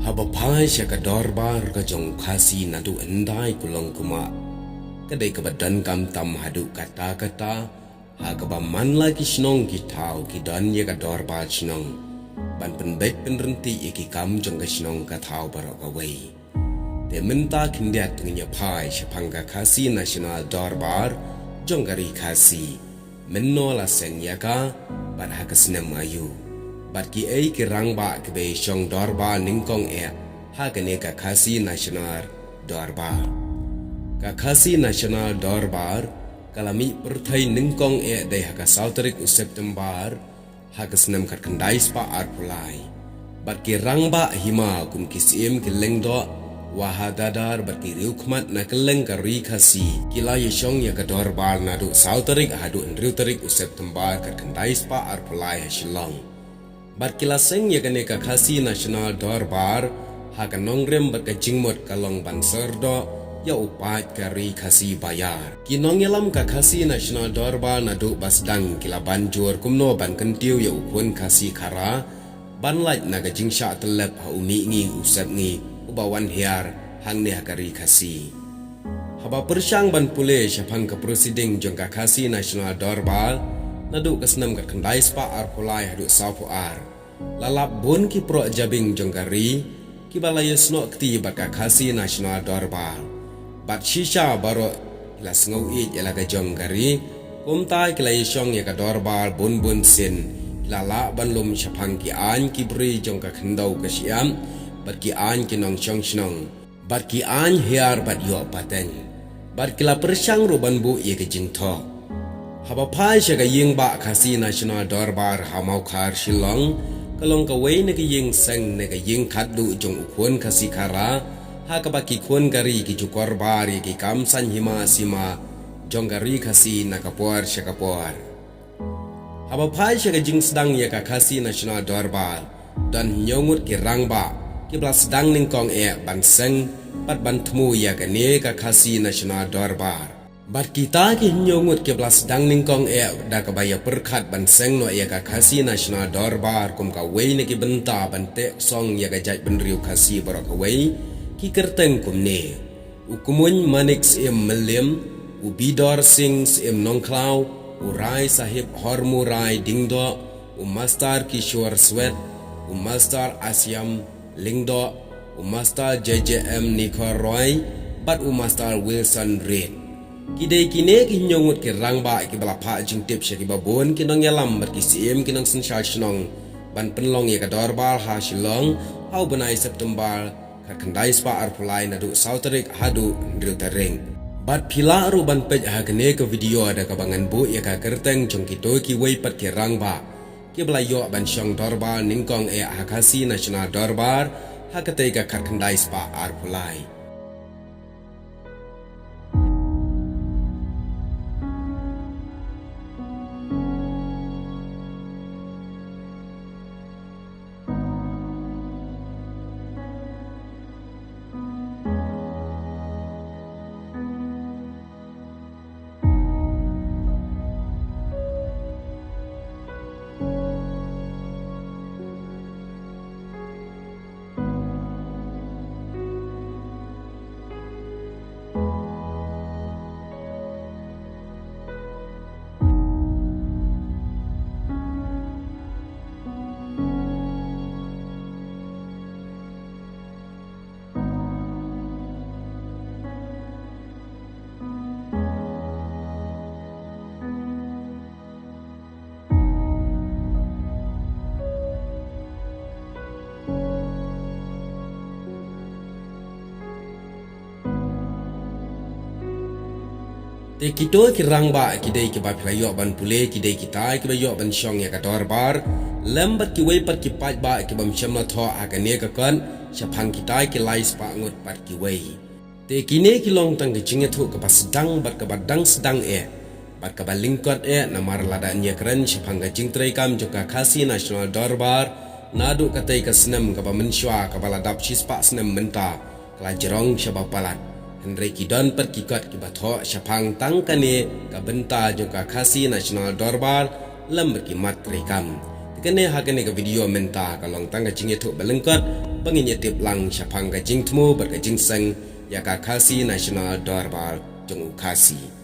Habapai siya ka dorbar ka jong kasi nadu enday kulong kuma. Kadai ka badan kam tam hadu kata-kata. Haga ba man lagi sinong ki tau ki dan ya ka dorbar sinong. Ban penbet penrenti iki kam jong ka sinong ka tau barok away. Te minta kindiat ngnya pai siya pangka kasi nasional dorbar jong kari kasi. Menno la seng ya ka bar hakasnem ayu. Bat ki ay ki rangba ki be shong dorba ningkong hagane ka kasi nasional dorbar. Ka kasi nasional dorbar kalami perthai ningkong day haka sauterik u September hagasnem kat kandai spa arpulai. Bat ki rangba hima kum kisim ki lengdo wahadadar bat ki riukmat na keleng ka ri kasi kila yeshong ya ka dorbar nadu sauterik hadu riuterik u September kat kandai spa arpulai hasilong. Bat kilaseng ya kane ka kasi nasional dorbar haka nongrem bat ka jingmot kalong banserdo ya upat kari kasi bayar. Kinong yalam ka kasi nasional dorbar nadu basdang kila banjur kumno ban kentiu ya ukun kasi kara ban lait naga jingsha telep ha umi ngi usap ngi ubawan hiar hang ne hakari kasi. Haba persyang ban pule syapang ka prosiding jong ka kasi nasional dorbar nadu kasnam ka kandai spa arpulai hadu sapu ar. Lalap bun ki pro jabing jongkari ki balaya sno kti baka kasi nasional dorbar. Bat shisha baro ilas ngau it ilaga jongkari kumtai kilai syong ya ka dorbar bun sin lala ban lum syapang ki an ki bri jongka khendau ka siam bat ki an ki nong syong snong bat ki an hiar bat yo paten bat kila persyang ruban bu ye ke jingtho. Haba pai sya ka ying ba kasi nasional dorbar hamau khar shilong kalong ka way na kiying sang na kiying kaddu jong ukun kasi kara ha ka baki kun gari ki jukor bari ki kamsan hima sima jong gari kasi nakapuar sya kapuar. Haba pai sya ka jing sedang ya ka kasi nasional dorbar dan nyongut ki rangba ki blas sedang ningkong banseng pat bantmu ya ka ne ka kasi nasional dorbar. Bat kita ki nyongut ke belas dang ningkong da kabaya perkat banseng no ka kasi nasional dorbar kum ka wei ne ki benta bante song ya ka jaj benriu kasi barok wei ki kerteng kum ne ukumun manik sim melim ubidor sing sim nongklau urai sahib hormu rai dingdo master kishore swet master asyam lingdo master JJM nikor roy bat master Wilson Reed. Kidai kine ki nyongut ki rangba ki balapa jing tip sya ki babon ki nong yalam ber ki sim ki nong sensyal shnong ban penlong ya ka dorbal ha shilong hau benai September ka kandai spa arpulai nadu sauterik hadu ndril taring. Bat pila ru ban pej ha kene ke video ada ka bangan bu ya ka kerteng jong ki to ki wei pat ki rangba ki belayo ban syong dorbal ningkong ha kasi nasional dorbar ha katai ka kandai spa arpulai. Te kito ki rangba kidai ki bap layo ban pule kidai kita ki bayo ban syong ya ka dorbar lambat ki wei pat ki pat ba ki bam chamna tho agane ka kan syapang kita ki lais pa ngut pat ki wei te kine ki long tang ki jinge thu ka pasdang bat ka badang sedang bat ka balingkot namar ladan ya kren syapang ka jingtrei kam joka kasi nasional dorbar nadu katai ka senam ka bamensywa ka baladap sispa senam menta kala jerong syabapalat Henry Kidon perkikot ki batho syapang tangkane ka benta jongka kasi nasional dorbar lem berkimat rekam kene hakene ke video menta ka long tang ka jing itu belengkat pengin tip lang syapang ka jing tmu ber ka jing seng ya ka khasi national darbar jong khasi